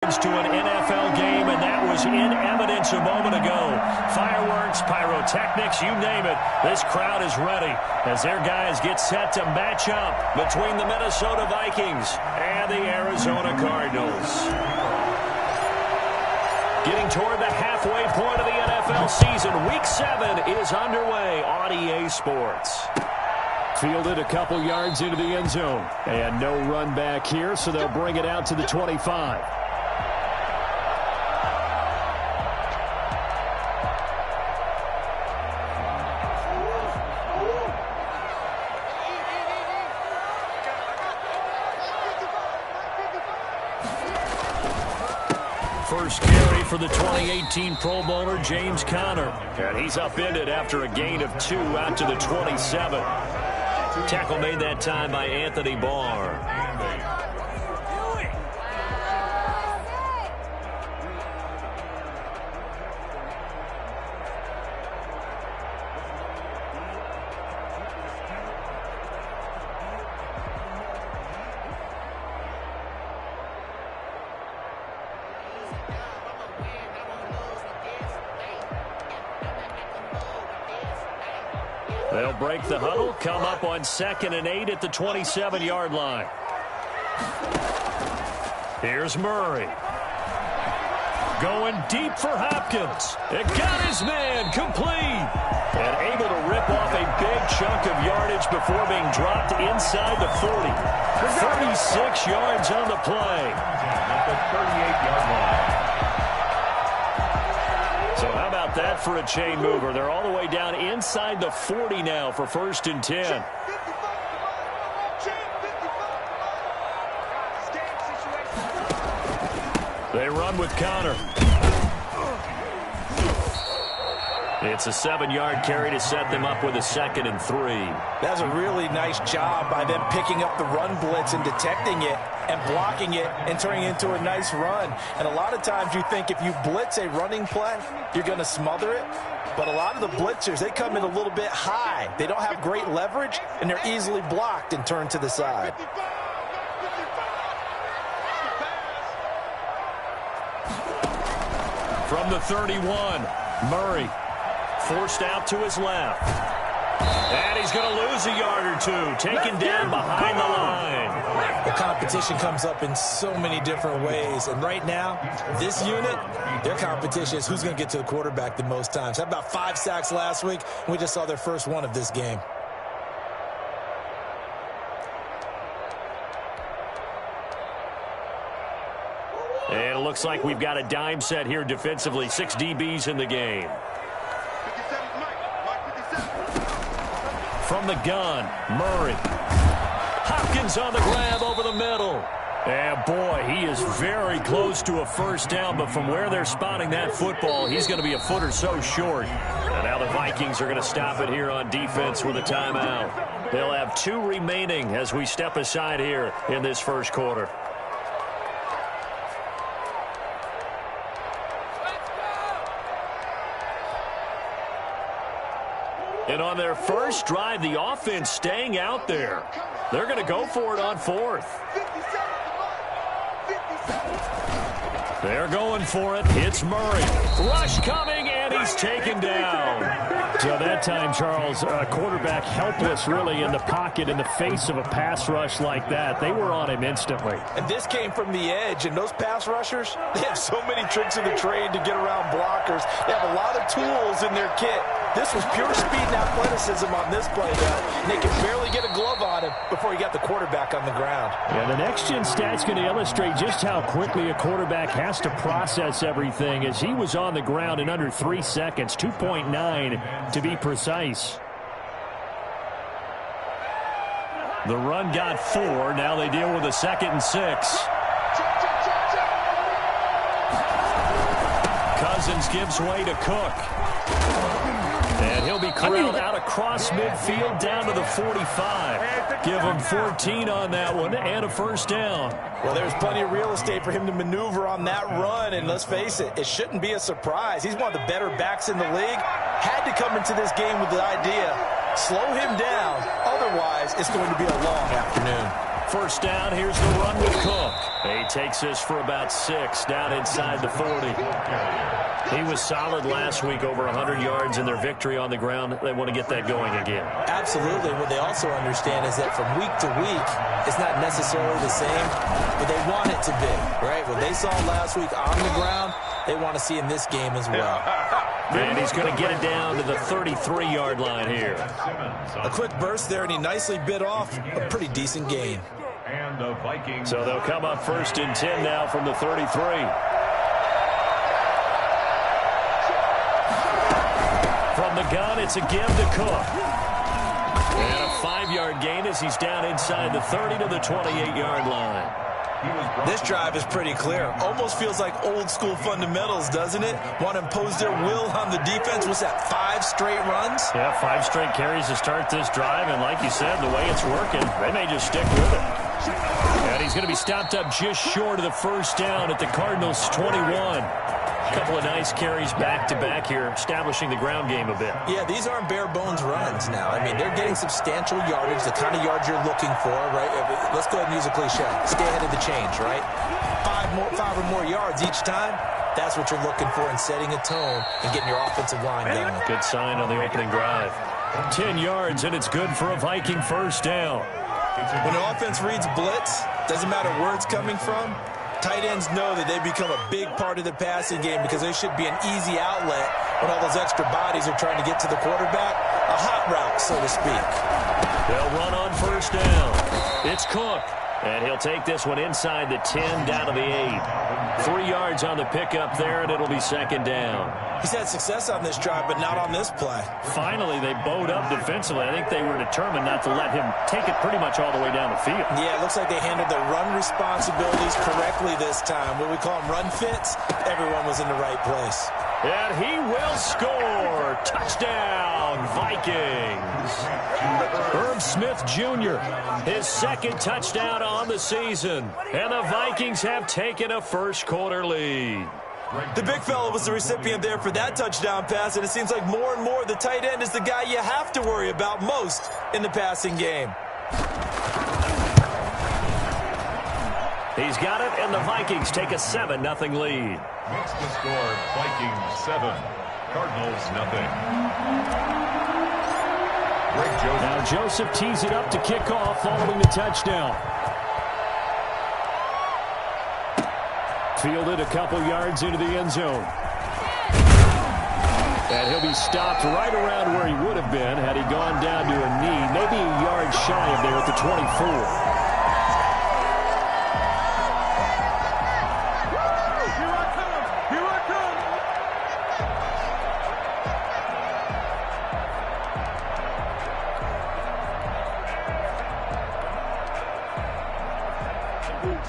To an NFL game, and that was in evidence a moment ago. Fireworks, pyrotechnics, you name it. This crowd is ready as their guys get set to match up between the Minnesota Vikings and the Arizona Cardinals. Getting toward the halfway point of the NFL season, Week 7 is underway on EA Sports. Fielded a couple yards into the end zone, and no run back here, so they'll bring it out to the 25. First carry for the 2018 Pro Bowler, James Conner. And he's upended after a gain of 2 out to the 27. Tackle made that time by Anthony Barr. They'll break the huddle, come up on 2nd and 8 at the 27-yard line. Here's Murray. Going deep for Hopkins. It got his man complete. And able to rip off a big chunk of yardage before being dropped inside the 40. 36 yards on the play. At the 38-yard line. So how about that for a chain mover? They're all the way down inside the 40 now for 1st and 10. They run with Conner. It's a 7-yard carry to set them up with a 2nd and 3. That's a really nice job by them picking up the run blitz and detecting it and blocking it and turning it into a nice run. And a lot of times you think if you blitz a running play, you're going to smother it. But a lot of the blitzers, they come in a little bit high. They don't have great leverage, and they're easily blocked and turned to the side. From the 31, Murray forced out to his left. And he's going to lose a yard or 2, taken down behind the line. The competition comes up in so many different ways. And right now, this unit, their competition is who's going to get to the quarterback the most times. Had about 5 sacks last week, and we just saw their first one of this game. And it looks like we've got a dime set here defensively. 6 DBs in the game. From the gun, Murray. Hopkins on the grab over the middle. And boy, he is very close to a first down, but from where they're spotting that football, he's going to be a foot or so short. And now the Vikings are going to stop it here on defense with a timeout. They'll have 2 remaining as we step aside here in this first quarter. And on their first drive, the offense staying out there. They're going to go for it on 4th. They're going for it. It's Murray. Rush coming, and he's taken down. So that time, Charles, quarterback helpless really in the pocket in the face of a pass rush like that. They were on him instantly. And this came from the edge, and those pass rushers, they have so many tricks of the trade to get around blockers. They have a lot of tools in their kit. This was pure speed and athleticism on this play, though. And they could barely get a glove on him before he got the quarterback on the ground. Yeah, the next-gen stat's going to illustrate just how quickly a quarterback has to process everything, as he was on the ground in under 3 seconds, 2.9 to be precise. The run got 4. Now they deal with a 2nd and 6. Cousins gives way to Cook. And he'll be corralled out across midfield down to the 45. Give him 14 on that one and a first down. Well, there's plenty of real estate for him to maneuver on that run. And let's face it, it shouldn't be a surprise. He's one of the better backs in the league. Had to come into this game with the idea, slow him down. Otherwise, it's going to be a long afternoon. First down, here's the run with Cook. He takes this for about 6 down inside the 40. He was solid last week, over 100 yards in their victory on the ground. They want to get that going again. Absolutely. What they also understand is that from week to week, it's not necessarily the same, but they want it to be, right? What they saw last week on the ground, they want to see in this game as well. And he's going to get it down to the 33-yard line here. A quick burst there, and he nicely bit off a pretty decent gain. So they'll come up 1st and 10 now from the 33. From the gun, it's a give to Cook. And a 5-yard gain as he's down inside the 30 to the 28-yard line. This drive is pretty clear. Almost feels like old-school fundamentals, doesn't it? Want to impose their will on the defense. Was that 5 straight runs? Yeah, 5 straight carries to start this drive. And like you said, the way it's working, they may just stick with it. And he's going to be stopped up just short of the first down at the Cardinals' 21. A couple of nice carries back-to-back here, establishing the ground game a bit. Yeah, these aren't bare-bones runs now. I mean, they're getting substantial yardage, the kind of yards you're looking for, right? Let's go ahead and use a cliche. Stay ahead of the change, right? 5 or more yards each time. That's what you're looking for in setting a tone and getting your offensive line going. Good sign on the opening drive. 10 yards, and it's good for a Viking first down. When the offense reads blitz, doesn't matter where it's coming from, tight ends know that they become a big part of the passing game because they should be an easy outlet when all those extra bodies are trying to get to the quarterback. A hot route, so to speak. They'll run on first down. It's Cook. And he'll take this one inside the 10 down to the 8. 3 yards on the pickup there, and it'll be 2nd down. He's had success on this drive, but not on this play. Finally, they bowed up defensively. I think they were determined not to let him take it pretty much all the way down the field. Yeah, it looks like they handled their run responsibilities correctly this time. What we call them run fits, everyone was in the right place. And he will score. Touchdown, Vikings. Herb Smith Jr., his 2nd touchdown on the season. And the Vikings have taken a first-quarter lead. The big fella was the recipient there for that touchdown pass, and it seems like more and more the tight end is the guy you have to worry about most in the passing game. He's got it, and the Vikings take a 7-0 lead. Makes the score Vikings 7, Cardinals 0. Now Joseph tees it up to kick off following the touchdown. Fielded a couple yards into the end zone. And he'll be stopped right around where he would have been had he gone down to a knee, maybe a yard shy of there at the 24.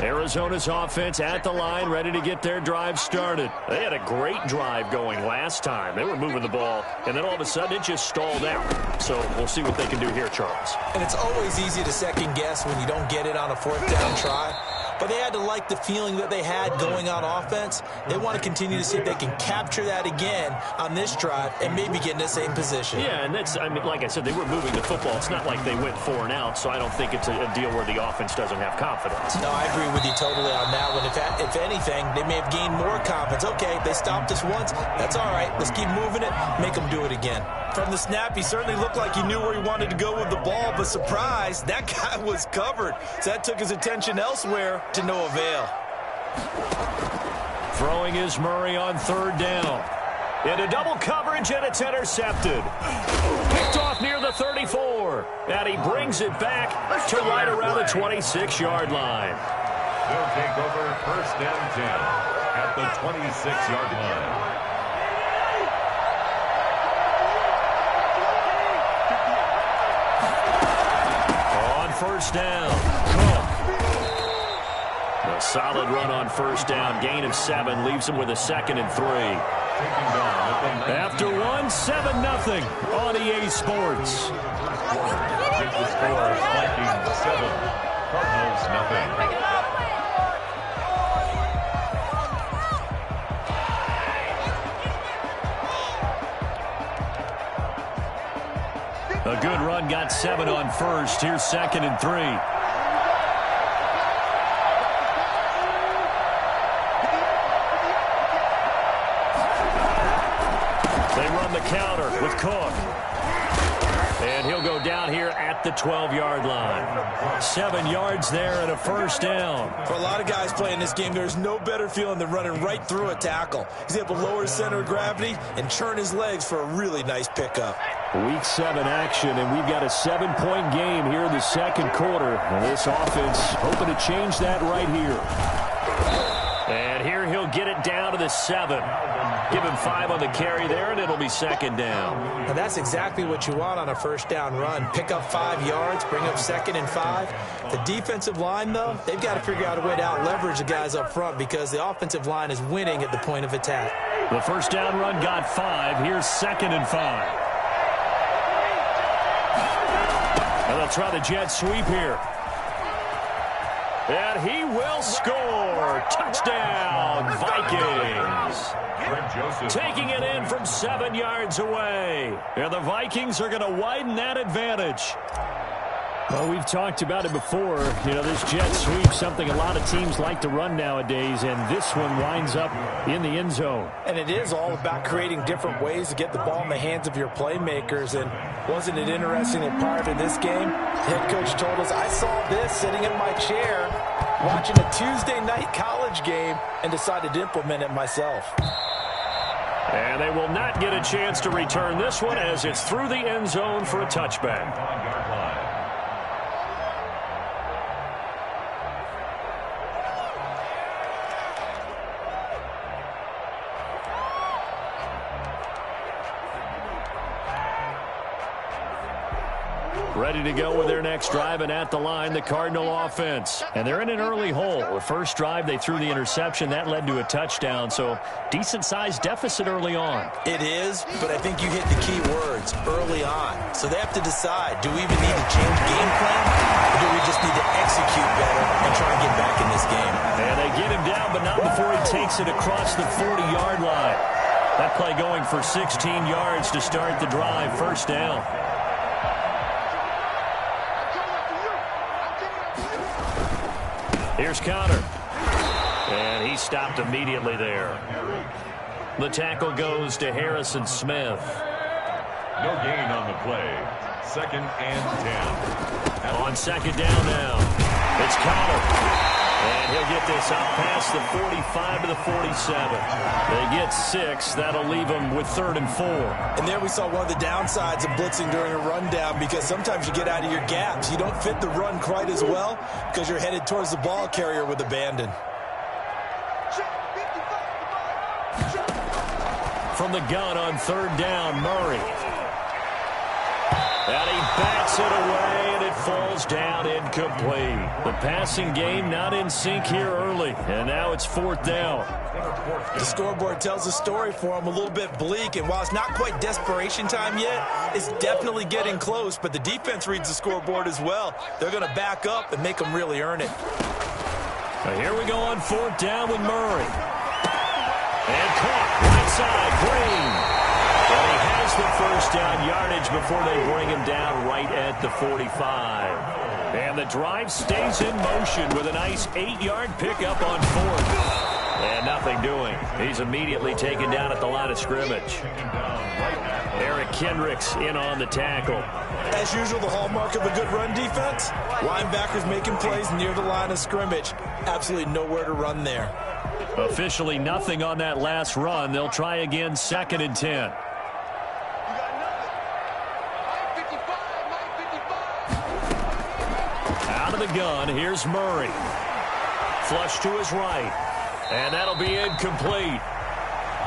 Arizona's offense at the line, ready to get their drive started. They had a great drive going last time. They were moving the ball, and then all of a sudden it just stalled out. So we'll see what they can do here, Charles. And it's always easy to second guess when you don't get it on a 4th down try. But they had to like the feeling that they had going on offense. They want to continue to see if they can capture that again on this drive and maybe get in the same position. Yeah, and that's, I mean, like I said, they were moving the football. It's not like they went 4 and out, so I don't think it's a deal where the offense doesn't have confidence. No, I agree with you totally on that one. If anything, they may have gained more confidence. Okay, they stopped us once. That's all right. Let's keep moving it. Make them do it again. From the snap, he certainly looked like he knew where he wanted to go with the ball, but surprise, that guy was covered. So that took his attention elsewhere to no avail. Throwing is Murray on 3rd down. Into double coverage, and it's intercepted. Picked off near the 34. And he brings it back to right around the 26-yard line. They'll take over 1st and 10 at the 26-yard line. First down, Cook. A solid run on first down. Gain of 7 leaves him with a 2nd and 3. After 1, 7-0 on EA Sports. The score is Vikings 7, Cardinals 0. A good run, got 7 on first. Here's 2nd and 3. They run the counter with Cook. And he'll go down here at the 12-yard line. 7 yards there and a first down. For a lot of guys playing this game, there's no better feeling than running right through a tackle. He's able to lower his center of gravity and churn his legs for a really nice pickup. Week 7 action, and we've got a 7-point game here in the second quarter. And this offense hoping to change that right here. And here he'll get it down to the 7. Give him 5 on the carry there, and it'll be second down. And that's exactly what you want on a first down run. Pick up 5 yards, bring up 2nd and 5. The defensive line, though, they've got to figure out a way to out-leverage the guys up front because the offensive line is winning at the point of attack. The first down run got 5. Here's 2nd and 5. And they'll try the jet sweep here. And he will score. Touchdown, Vikings. Taking it in from 7 yards away. And the Vikings are going to widen that advantage. Well, we've talked about it before. You know, this jet sweep, something a lot of teams like to run nowadays, and this one winds up in the end zone. And it is all about creating different ways to get the ball in the hands of your playmakers. And wasn't it interesting that prior to this game, the head coach told us, I saw this sitting in my chair watching a Tuesday night college game and decided to implement it myself. And they will not get a chance to return this one as it's through the end zone for a touchback. Ready to go with their next drive, and at the line, the Cardinal offense. And they're in an early hole. The first drive, they threw the interception. That led to a touchdown, so decent-sized deficit early on. It is, but I think you hit the key words, early on. So they have to decide, do we even need to change game plan, or do we just need to execute better and try and get back in this game? And they get him down, but not before he takes it across the 40-yard line. That play going for 16 yards to start the drive, first down. Here's Connor. And he stopped immediately there. The tackle goes to Harrison Smith. No gain on the play. 2nd and 10. On second down now, it's Connor. And he'll get this up past the 45 to the 47. They get 6. That'll leave them with 3rd and 4. And there we saw one of the downsides of blitzing during a rundown because sometimes you get out of your gaps. You don't fit the run quite as well because you're headed towards the ball carrier with abandon. From the gun on 3rd down, Murray. And he bats it away, and it falls down incomplete. The passing game not in sync here early, and now it's 4th down. The scoreboard tells a story for him, a little bit bleak, and while it's not quite desperation time yet, it's definitely getting close, but the defense reads the scoreboard as well. They're going to back up and make them really earn it. Now here we go on 4th down with Murray. And caught right side, Green. And he has the first down yardage before they bring him down right at the 45. And the drive stays in motion with a nice 8-yard pickup on 4th. And nothing doing. He's immediately taken down at the line of scrimmage. Eric Kendricks in on the tackle. As usual, the hallmark of a good run defense, linebackers making plays near the line of scrimmage. Absolutely nowhere to run there. Officially nothing on that last run. They'll try again, 2nd and 10. Out of the gun, here's Murray. Flush to his right. And that'll be incomplete.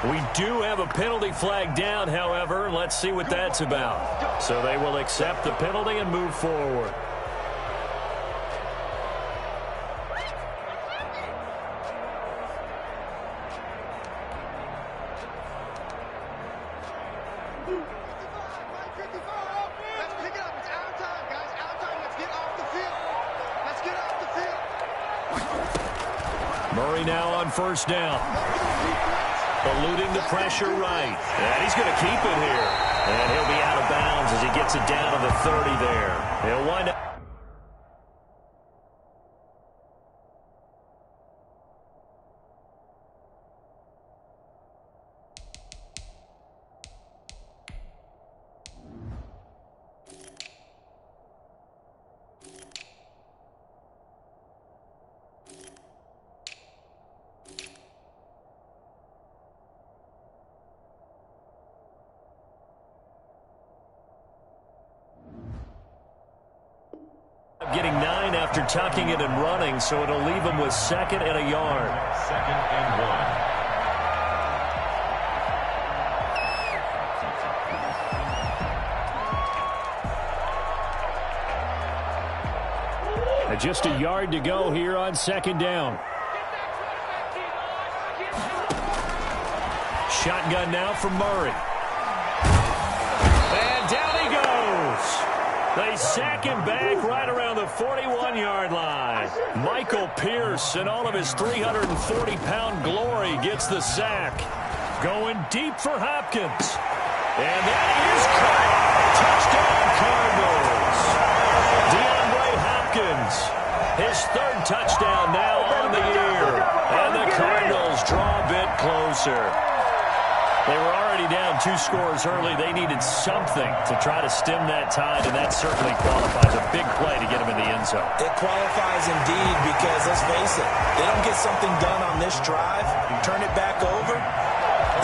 We do have a penalty flag down, however. Let's see what that's about. So they will accept the penalty and move forward. Murray now on 1st down. Eluding the pressure right. And he's going to keep it here. And he'll be out of bounds as he gets it down to the 30 there. He'll wind up. getting 9 after tucking it and running, so it'll leave him with 2nd and a yard. 2nd and 1. And just a yard to go here on 2nd down. Shotgun now from Murray. And down he goes. They sack him back right around the 41-yard line. Michael Pierce, in all of his 340-pound glory, gets the sack. Going deep for Hopkins. And that is caught. Touchdown, Cardinals. DeAndre Hopkins, his 3rd touchdown now on the year. And the Cardinals draw a bit closer. They were already down 2 scores early. They needed something to try to stem that tide, and that certainly qualifies. A big play to get them in the end zone. It qualifies indeed because, let's face it, they don't get something done on this drive, turn it back over,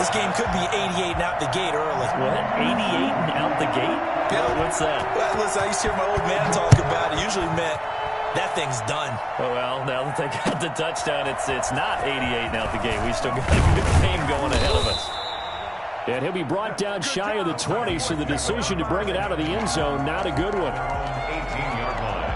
this game could be 88 and out the gate early. What? 88 and out the gate? Yeah. What's that? Well, listen, I used to hear my old man talk about it. Usually meant that thing's done. Oh, well, now that they got the touchdown, it's not 88 and out the gate. We still got a good game going ahead of us. And he'll be brought down shy of the 20, so the decision to bring it out of the end zone, not a good one. 18-yard line.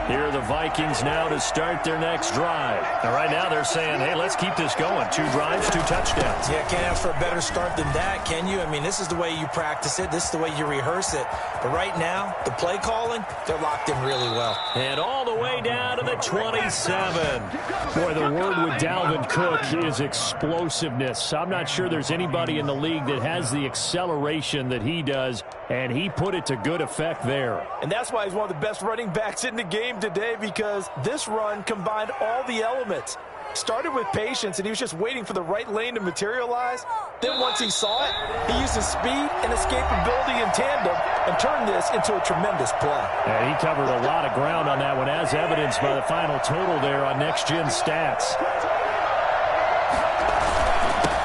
Here are the Vikings now to start their next drive. And right now they're saying, hey, let's keep this going. 2 drives, 2 touchdowns. Yeah, can't ask for a better start than that, can you? I mean, this is the way you practice it. This is the way you rehearse it. But right now, the play calling, they're locked in really well. And all the way down to the 27. Boy, the word with Dalvin Cook is explosiveness. I'm not sure there's anybody in the league that has the acceleration that he does, and he put it to good effect there. And that's why he's one of the best running backs in the game today, because this run combined all the elements. Started with patience, and he was just waiting for the right lane to materialize. Then once he saw it, he used his speed and escapability in tandem and turned this into a tremendous play. And he covered a lot of ground on that one, as evidenced by the final total there on Next Gen Stats.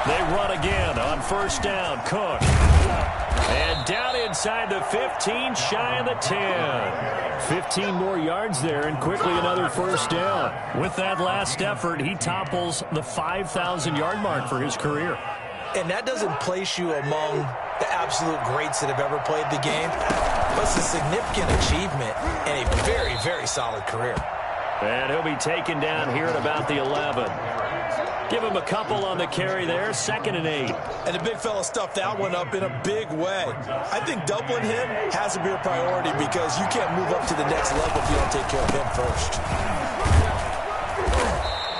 They run again on 1st down. Cook. And down inside the 15, shy of the 10. 15 more yards there, and quickly another 1st down. With that last effort, he topples the 5,000-yard mark for his career. And that doesn't place you among the absolute greats that have ever played the game, but it's a significant achievement and a very, very solid career. And he'll be taken down here at about the 11. Give him a couple on the carry there, 2nd and 8. And the big fella stuffed that one up in a big way. I think doubling him has to be a priority because you can't move up to the next level if you don't take care of him first.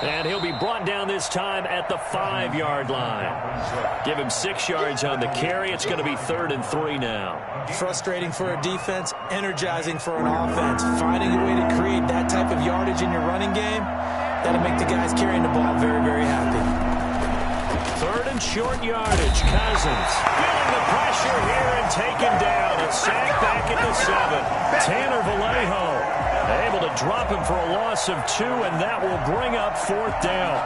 And he'll be brought down this time at the 5-yard line. Give him 6 yards on the carry. It's going to be 3rd and 3 now. Frustrating for a defense, energizing for an offense. Finding a way to create that type of yardage in your running game, that'll make the guys carrying the ball very, very happy. 3rd and short yardage. Cousins feeling the pressure here and taken down. A sack back at the 7. Tanner Vallejo able to drop him for a loss of 2, and that will bring up 4th down.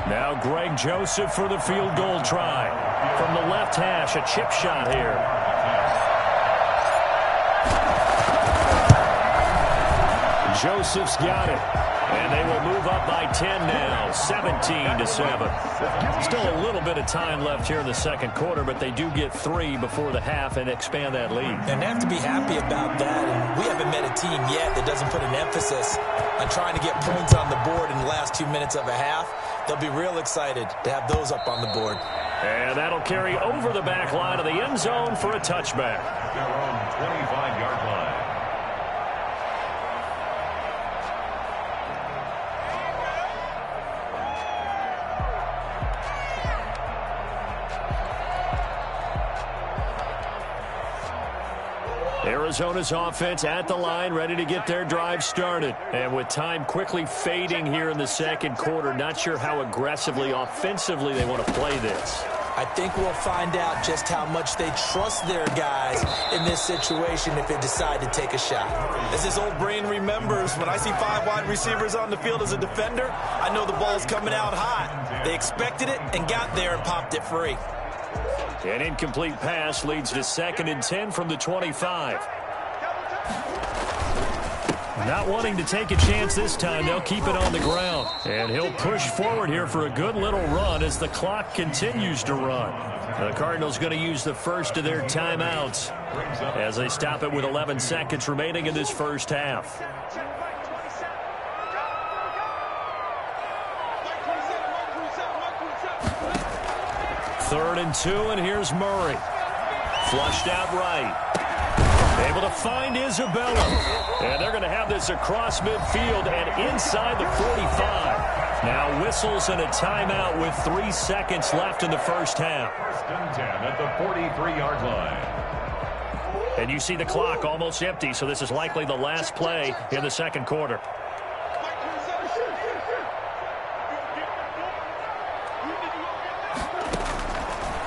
Now Greg Joseph for the field goal try. From the left hash, a chip shot here. Joseph's got it. And they will move up by 10 now, 17-7. Still a little bit of time left here in the 2nd quarter, but they do get 3 before the half and expand that lead. And they have to be happy about that. And we haven't met a team yet that doesn't put an emphasis on trying to get points on the board in the last 2 minutes of a half. They'll be real excited to have those up on the board. And that'll carry over the back line of the end zone for a touchback. Their own 25-yard line. Arizona's offense at the line, ready to get their drive started. And with time quickly fading here in the second quarter, not sure how aggressively, offensively they want to play this. I think we'll find out just how much they trust their guys in this situation if they decide to take a shot. As this old brain remembers, when I see 5 wide receivers on the field as a defender, I know the ball's coming out hot. They expected it and got there and popped it free. An incomplete pass leads to 2nd and 10 from the 25. Not wanting to take a chance this time, they'll keep it on the ground. And he'll push forward here for a good little run as the clock continues to run. The Cardinals going to use the first of their timeouts as they stop it with 11 seconds remaining in this first half. 3rd and 2, and here's Murray. Flushed out right. Able to find Isabella. And they're going to have this across midfield and inside the 45. Now whistles and a timeout with 3 seconds left in the first half. 1st and 10 at the 43-yard line. And you see the clock almost empty, so this is likely the last play in the second quarter.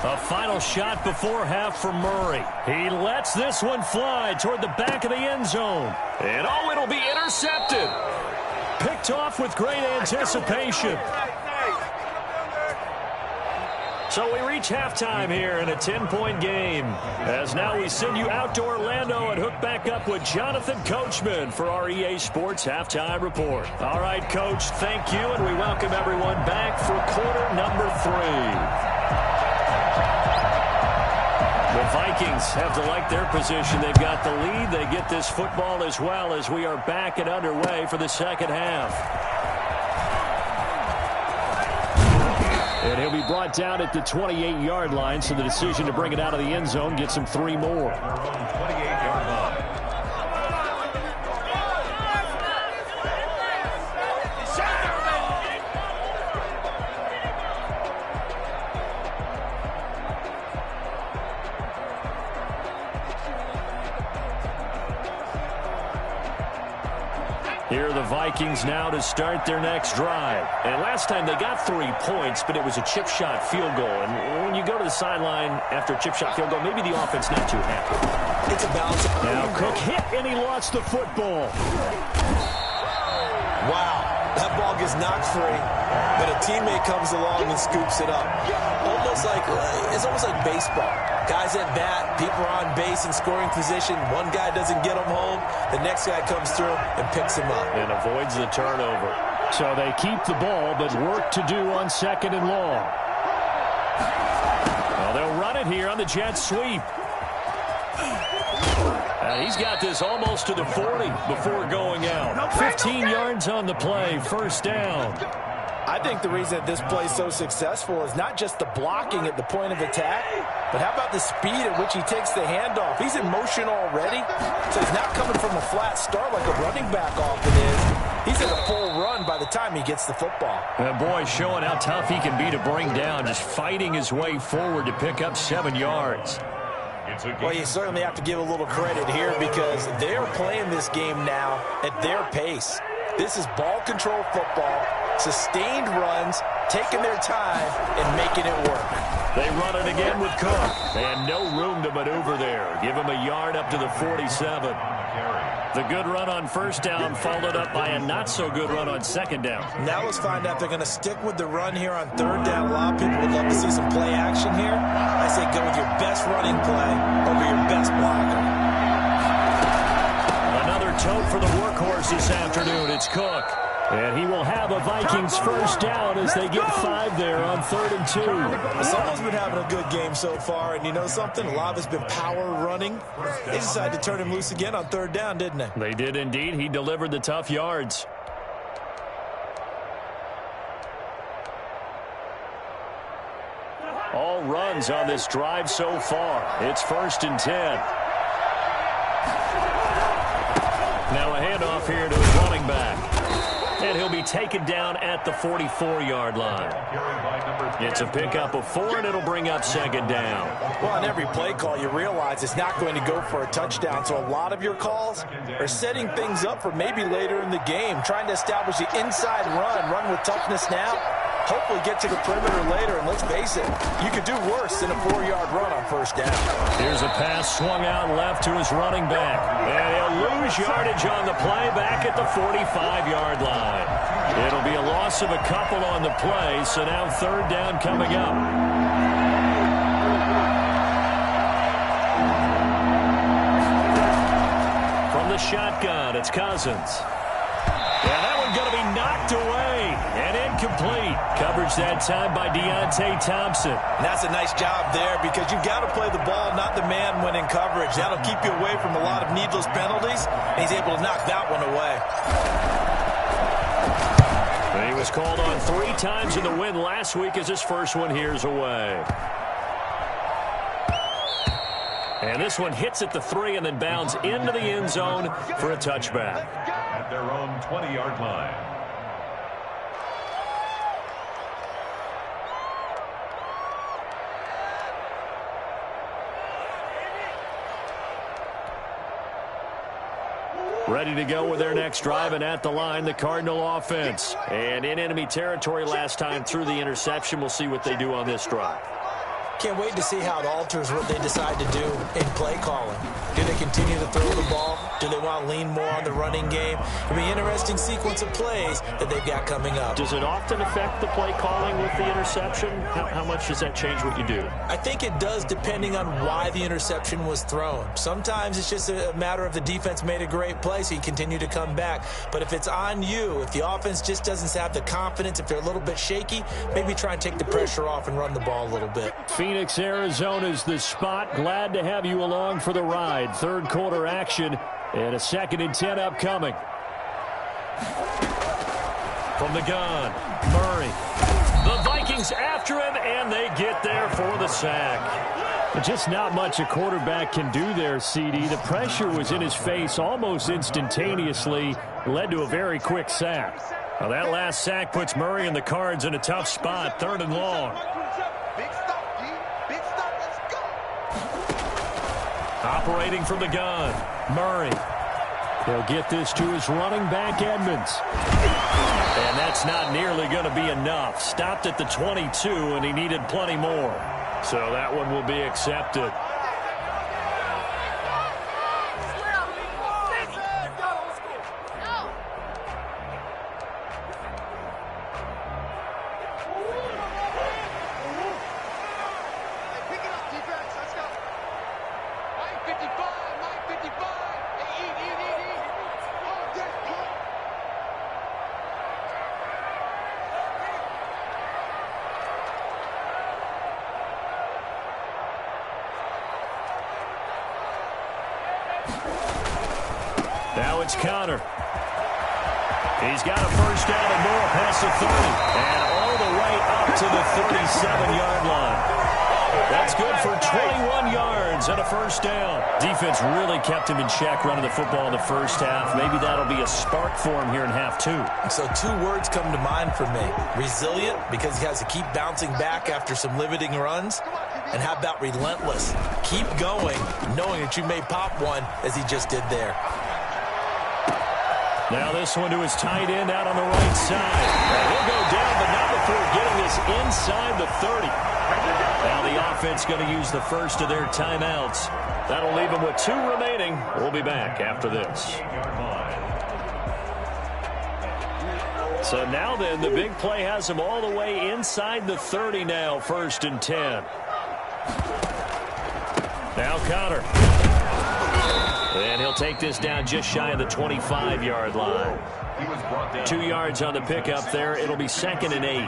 A final shot before half for Murray. He lets this one fly toward the back of the end zone. And oh, it'll be intercepted. Picked off with great anticipation. So we reach halftime here in a 10-point game. As now we send you out to Orlando and hook back up with Jonathan Coachman for our EA Sports Halftime Report. All right, Coach, thank you, and we welcome everyone back for quarter number 3. The Vikings have to like their position. They've got the lead. They get this football as well as we are back and underway for the second half. And he'll be brought down at the 28-yard line, so the decision to bring it out of the end zone gets him 3 more. 28-yard line. Here are the Vikings now to start their next drive. And last time they got 3 points, but it was a chip shot field goal. And when you go to the sideline after a chip shot field goal, maybe the offense not too happy. It's a bounce. Now Cook hit, and he lost the football. Wow, that ball gets knocked free, but a teammate comes along and scoops it up. It's almost like baseball. Guys at bat, people are on base in scoring position. One guy doesn't get him home. The next guy comes through and picks him up. And avoids the turnover. So they keep the ball, but work to do on 2nd and long. Well, they'll run it here on the jet sweep. He's got this almost to the 40 before going out. 15 yards on the play, first down. I think the reason that this play is so successful is not just the blocking at the point of attack, but how about the speed at which he takes the handoff? He's in motion already, so he's not coming from a flat start like a running back often is. He's in a full run by the time he gets the football. That boy showing how tough he can be to bring down, just fighting his way forward to pick up 7 yards. Well, you certainly have to give a little credit here because they're playing this game now at their pace. This is ball control football, sustained runs, taking their time, and making it work. They run it again with Cook, and no room to maneuver there. Give him a yard up to the 47. The good run on first down followed up by a not-so-good run on second down. Now let's find out if they're going to stick with the run here on third down. A lot of people would love to see some play action here. I say go with your best running play over your best blocker. Another tote for the workhorse this afternoon. It's Cook. And he will have a Vikings first down as they get 5 there on 3rd and 2. Someone's been having a good game so far, and you know something? A lot of it's been power running. They decided to turn him loose again on 3rd down, didn't they? They did indeed. He delivered the tough yards. All runs on this drive so far. It's 1st and 10. Now a handoff here to his running back. And he'll be taken down at the 44-yard line. It's a pickup of 4, and it'll bring up second down. Well, on every play call, you realize it's not going to go for a touchdown. So a lot of your calls are setting things up for maybe later in the game, trying to establish the inside run with toughness now, hopefully get to the perimeter later. And let's face it, you could do worse than a 4-yard run on first down. Here's a pass swung out left to his running back. And he'll lose yardage on the play back at the 45-yard line. It'll be a loss of a couple on the play, so now third down coming up. From the shotgun, it's Cousins. And that one's going to be knocked away and incomplete. Coverage that time by Deontay Thompson. And that's a nice job there because you've got to play the ball, not the man when in coverage. That'll keep you away from a lot of needless penalties, and he's able to knock that one away. He was called on 3 times in the win last week as his first one here's away. And this one hits at the 3 and then bounds into the end zone for a touchback. At their own 20-yard line. Ready to go with their next drive, and at the line, the Cardinal offense. And in enemy territory last time through the interception. We'll see what they do on this drive. Can't wait to see how it alters what they decide to do in play calling. Do they continue to throw the ball? Do they want to lean more on the running game? It'll be an interesting sequence of plays that they've got coming up. Does it often affect the play calling with the interception? How much does that change what you do? I think it does depending on why the interception was thrown. Sometimes it's just a matter of the defense made a great play, so you continue to come back. But if it's on you, if the offense just doesn't have the confidence, if they're a little bit shaky, maybe try and take the pressure off and run the ball a little bit. Phoenix, Arizona's the spot. Glad to have you along for the ride. Third quarter action and a 2nd and 10 upcoming. From the gun, Murray. The Vikings after him, and they get there for the sack. But just not much a quarterback can do there, CD. The pressure was in his face almost instantaneously. Led to a very quick sack. Now that last sack puts Murray and the Cards in a tough spot. 3rd and long. Operating from the gun, Murray. He'll get this to his running back, Edmonds. And that's not nearly going to be enough. Stopped at the 22, and he needed plenty more. So that one will be accepted. Now it's Connor. He's got a first down and more past the 30. And all the way up to the 37-yard line. That's good for 21 yards and a first down. Defense really kept him in check running the football in the first half. Maybe that'll be a spark for him here in half 2. So 2 words come to mind for me. Resilient, because he has to keep bouncing back after some limiting runs. And how about relentless? Keep going, knowing that you may pop one as he just did there. Now this one to his tight end out on the right side. And he'll go down, but not before getting this inside the 30. Now the offense going to use the first of their timeouts. That'll leave them with 2 remaining. We'll be back after this. So now then, the big play has them all the way inside the 30 now, 1st and 10. Now Connor. And he'll take this down just shy of the 25-yard line. 2 yards on the pickup there. It'll be 2nd and 8.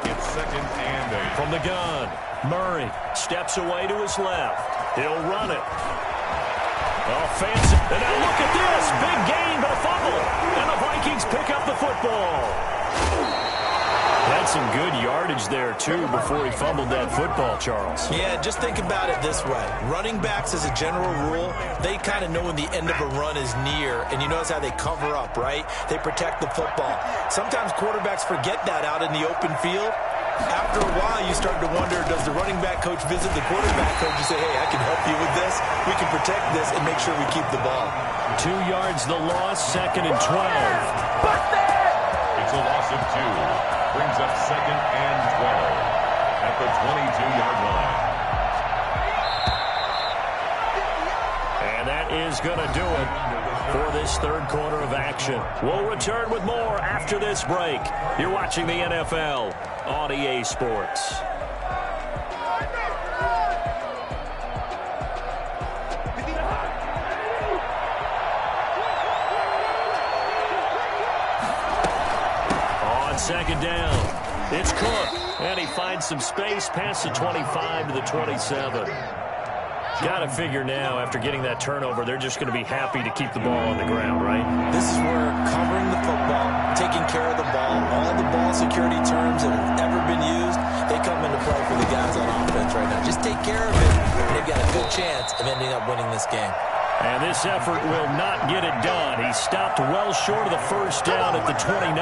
It's 2nd and 8. From the gun, Murray steps away to his left. He'll run it. Offensive. And now look at this. Big gain, but a fumble. And the Vikings pick up the football. That's some good yardage there, too, before he fumbled that football, Charles. Yeah, just think about it this way. Running backs, as a general rule, they kind of know when the end of a run is near, and you notice how they cover up, right? They protect the football. Sometimes quarterbacks forget that out in the open field. After a while, you start to wonder, does the running back coach visit the quarterback coach and say, hey, I can help you with this, we can protect this, and make sure we keep the ball. 2 yards the loss, 2nd and 12. It's a loss of 2. Brings up 2nd and 12 at the 22-yard line. And that is going to do it for this third quarter of action. We'll return with more after this break. You're watching the NFL on EA Sports. On second down, it's Cook, and he finds some space past the 25 to the 27. Got to figure now, after getting that turnover, they're just going to be happy to keep the ball on the ground, right? This is where covering the football, taking care of the ball, all the ball security terms that have ever been used, they come into play for the guys on offense right now. Just take care of it, and they've got a good chance of ending up winning this game. And this effort will not get it done. He stopped well short of the first down at the 29.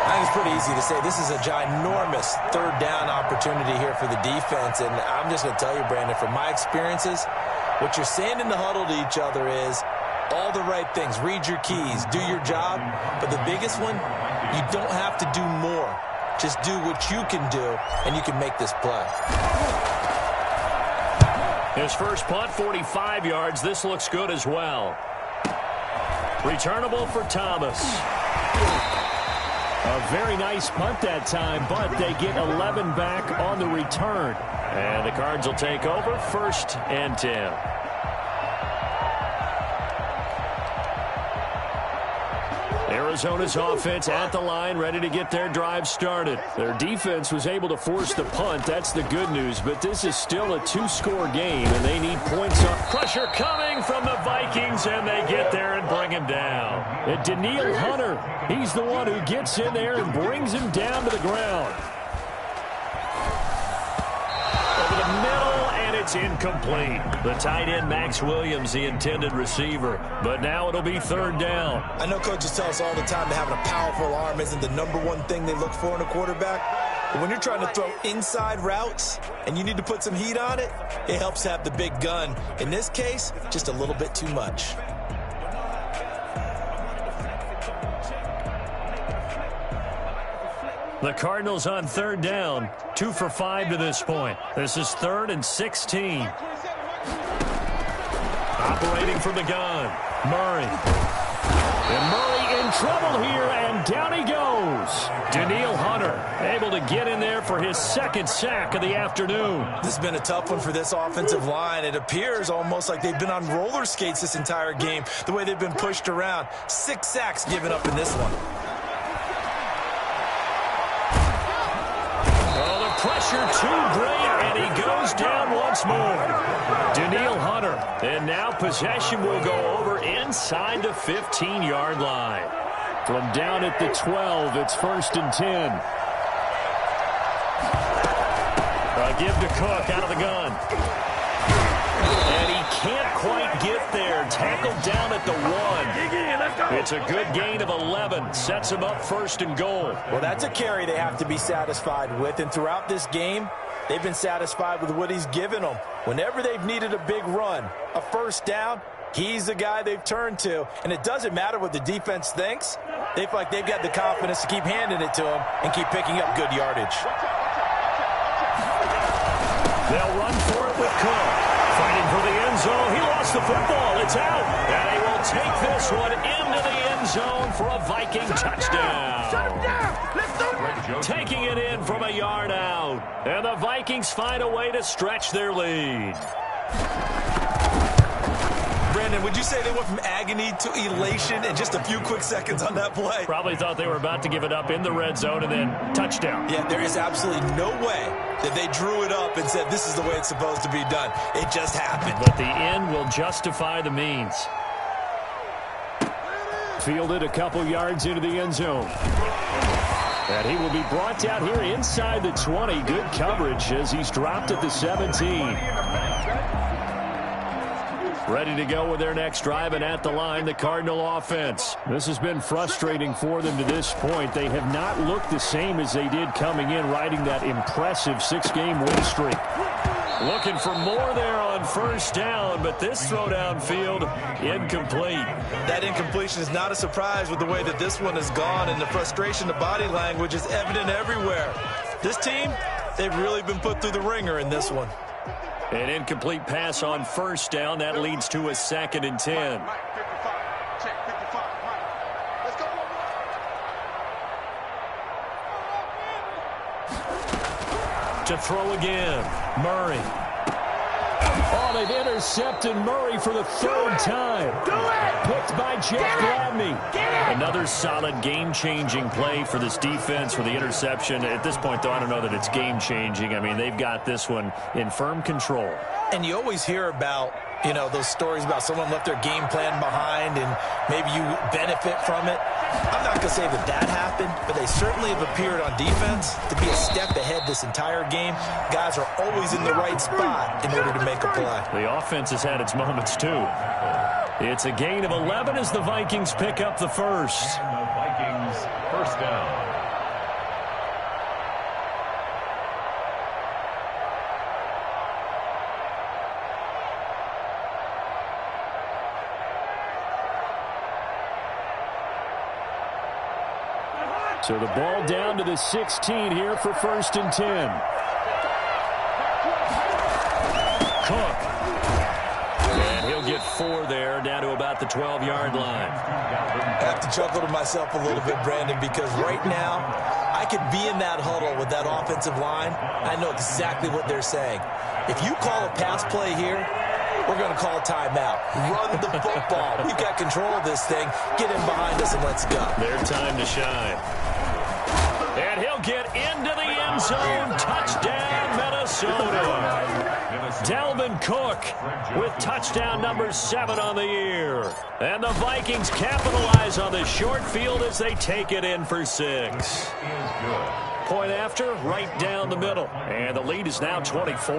I think it's pretty easy to say this is a ginormous third down opportunity here for the defense. And I'm just going to tell you, Brandon, from my experiences, what you're saying in the huddle to each other is all the right things. Read your keys. Do your job. But the biggest one, you don't have to do more. Just do what you can do, and you can make this play. His first punt, 45 yards. This looks good as well. Returnable for Thomas. A very nice punt that time, but they get 11 back on the return. And the Cards will take over, 1st and 10. Arizona's offense at the line, ready to get their drive started. Their defense was able to force the punt. That's the good news, but this is still a 2-score game, and they need points on. Pressure coming from the Vikings, and they get there and bring him down. And Daniil Hunter, he's the one who gets in there and brings him down to the ground. Over the middle, and it's incomplete. The tight end, Max Williams, the intended receiver. But now it'll be 3rd down. I know coaches tell us all the time that having a powerful arm isn't the #1 thing they look for in a quarterback. But when you're trying to throw inside routes and you need to put some heat on it, it helps have the big gun. In this case, just a little bit too much. The Cardinals on 3rd down, 2 for 5 to this point. This is 3rd and 16. Operating from the gun, Murray. And Murray in trouble here, and down he goes. Daniil Hunter able to get in there for his 2nd sack of the afternoon. This has been a tough one for this offensive line. It appears almost like they've been on roller skates this entire game, the way they've been pushed around. 6 sacks given up in this one. Pressure too great, and he goes down once more. Daniil Hunter, and now possession will go over inside the 15-yard line. From down at the 12, it's 1st and 10. A give to Cook out of the gun. And he can't quite get there. Tackled down at the 1. It's a good gain of 11. Sets him up 1st and goal. Well, that's a carry they have to be satisfied with. And throughout this game, they've been satisfied with what he's given them. Whenever they've needed a big run, a 1st down, he's the guy they've turned to. And it doesn't matter what the defense thinks. They feel like they've got the confidence to keep handing it to him and keep picking up good yardage. They'll run for it with Cook. Fighting for the end zone. He lost the football. It's out. And they will take this one into the end zone for a Viking touchdown. Shut him down. Let's do it. Taking it in from a yard out. And the Vikings find a way to stretch their lead. Brandon, would you say they went from agony to elation in just a few quick seconds on that play? Probably thought they were about to give it up in the red zone and then touchdown. Yeah, there is absolutely no way that they drew it up and said this is the way it's supposed to be done. It just happened. But the end will justify the means. Fielded a couple yards into the end zone. And he will be brought down here inside the 20. Good coverage as he's dropped at the 17. Ready to go with their next drive, and at the line, the Cardinal offense. This has been frustrating for them to this point. They have not looked the same as they did coming in, riding that impressive 6-game win streak. Looking for more there on first down, but this throw downfield, incomplete. That incompletion is not a surprise with the way that this one has gone, and the frustration, the body language is evident everywhere. This team, they've really been put through the ringer in this one. An incomplete pass on first down. That leads to a 2nd and 10. To throw again, Murray. Oh, they've intercepted Murray for the 3rd time. Picked by Jeff Gladney. Another solid game-changing play for this defense for the interception. At this point, though, I don't know that it's game-changing. I mean, they've got this one in firm control. And you always hear about, you know, those stories about someone left their game plan behind and maybe you benefit from it. I'm not going to say that that happened, but they certainly have appeared on defense to be a step ahead this entire game. Guys are always in the right spot in order to make a play. The offense has had its moments, too. It's a gain of 11 as the Vikings pick up the first. And the Vikings first down. So the ball down to the 16 here for 1st and 10. Cook. And he'll get 4 there, down to about the 12-yard line. I have to chuckle to myself a little bit, Brandon, because right now I could be in that huddle with that offensive line. I know exactly what they're saying. If you call a pass play here, we're going to call a timeout. Run the football. We've got control of this thing. Get in behind us and let's go. Their time to shine. And he'll get into the end zone. Touchdown, Minnesota. Dalvin Cook with touchdown number 7 on the year. And the Vikings capitalize on the short field as they take it in for 6. Point after, right down the middle. And the lead is now 24.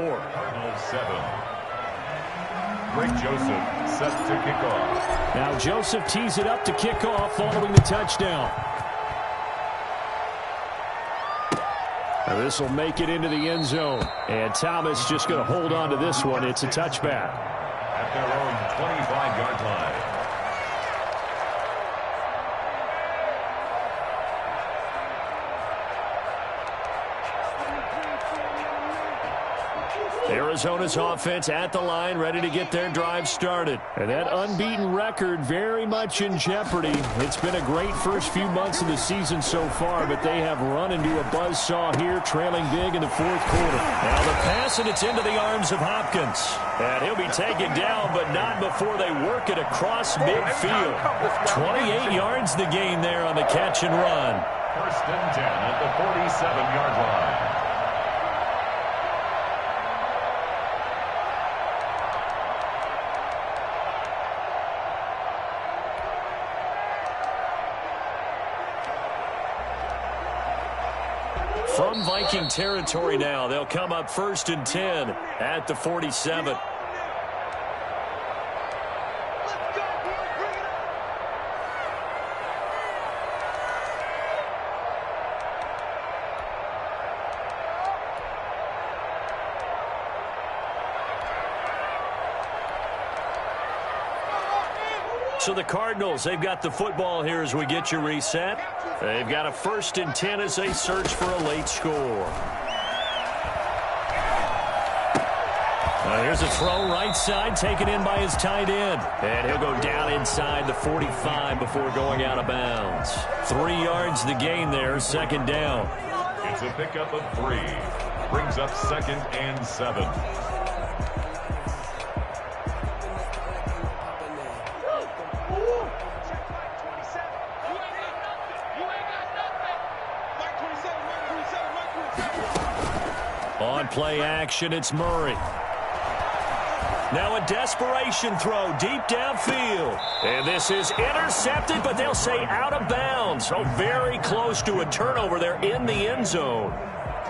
Greg Joseph set to kick off. Now Joseph tees it up to kick off following the touchdown. Now this will make it into the end zone. And Thomas just going to hold on to this one. It's a touchback. At their own 25-yard line. Arizona's offense at the line, ready to get their drive started. And that unbeaten record very much in jeopardy. It's been a great first few months of the season so far, but they have run into a buzzsaw here, trailing big in the 4th quarter. Now the pass, and it's into the arms of Hopkins. And he'll be taken down, but not before they work it across midfield. 28 yards the gain there on the catch and run. 1st and 10 at the 47-yard line. From Viking territory now, they'll come up 1st and 10 at the 47. So the Cardinals, they've got the football here as we get you reset. They've got a 1st and 10 as they search for a late score. Here's a throw right side, taken in by his tight end. And he'll go down inside the 45 before going out of bounds. 3 yards the gain there, 2nd down. It's a pickup of 3. Brings up 2nd and 7. On play action, it's Murray. Now a desperation throw deep downfield. And this is intercepted, but they'll say out of bounds. So very close to a turnover there in the end zone.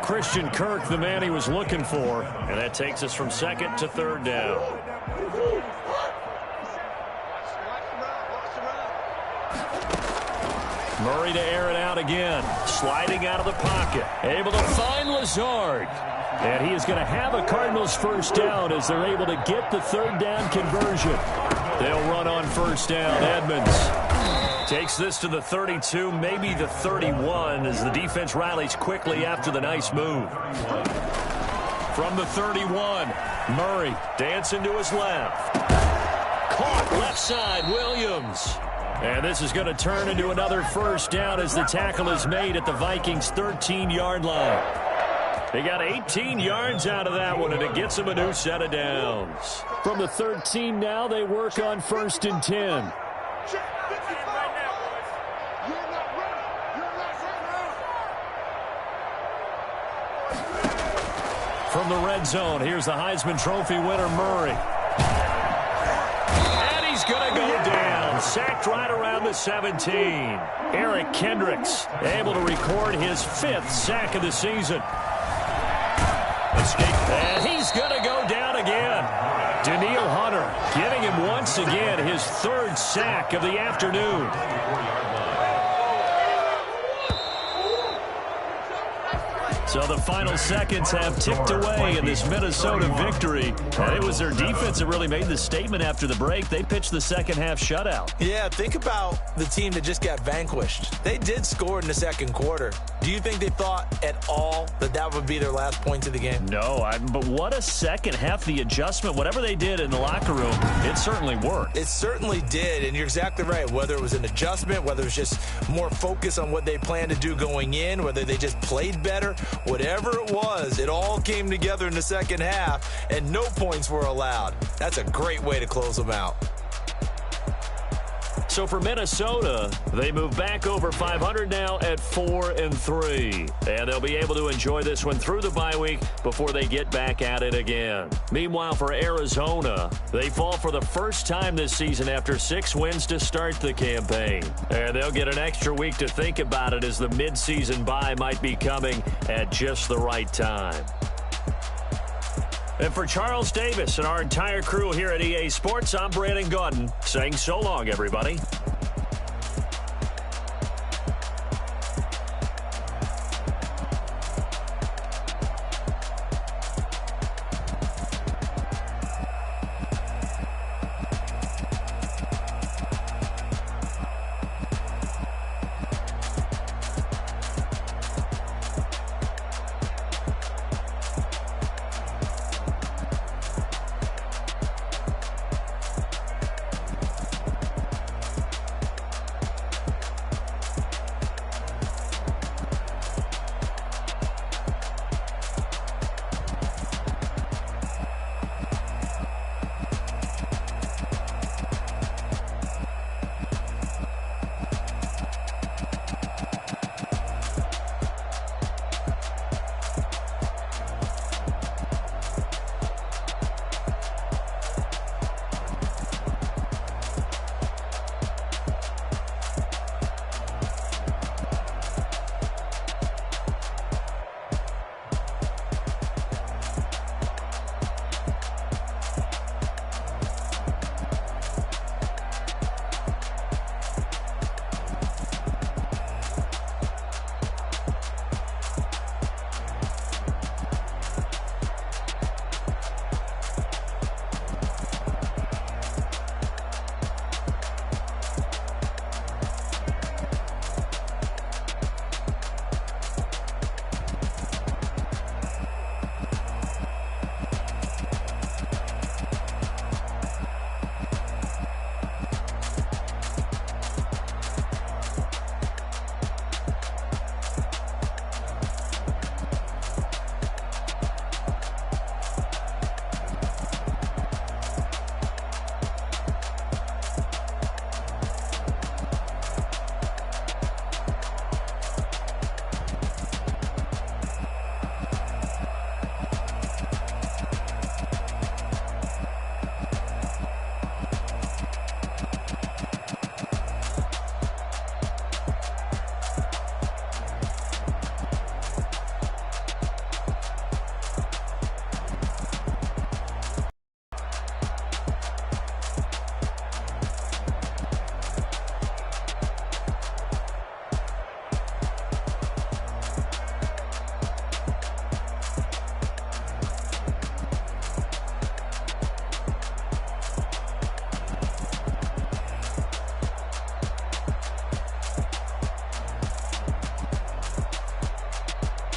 Christian Kirk, the man he was looking for. And that takes us from second to third down. Murray to air it out again. Sliding out of the pocket. Able to find Lazard. And he is going to have a Cardinals first down as they're able to get the third down conversion. They'll run on first down. Edmonds takes this to the 32, maybe the 31, as the defense rallies quickly after the nice move. From the 31, Murray dancing to his left. Caught left side, Williams. And this is going to turn into another first down as the tackle is made at the Vikings' 13-yard line. They got 18 yards out of that one, and it gets them a new set of downs. From the 13 now, they work on first and 10. From the red zone, here's the Heisman Trophy winner, Murray. And he's going to go down. Sacked right around the 17. Eric Kendricks able to record his 5th sack of the season. And he's going to go down again. Daniil Hunter giving him once again his 3rd sack of the afternoon. So the final seconds have ticked away in this Minnesota victory. And it was their defense that really made the statement after the break. They pitched the second-half shutout. Yeah, think about the team that just got vanquished. They did score in the second quarter. Do you think they thought at all that that would be their last points of the game? No, but what a second half. The adjustment, whatever they did in the locker room, it certainly worked. It certainly did, and you're exactly right. Whether it was an adjustment, whether it was just more focus on what they planned to do going in, whether they just played better, whatever it was, it all came together in the second half, and no points were allowed. That's a great way to close them out. So for Minnesota, they move back over 500 now at 4-3. And they'll be able to enjoy this one through the bye week before they get back at it again. Meanwhile, for Arizona, they fall for the first time this season after 6 wins to start the campaign. And they'll get an extra week to think about it as the midseason bye might be coming at just the right time. And for Charles Davis and our entire crew here at EA Sports, I'm Brandon Gaudin saying so long, everybody.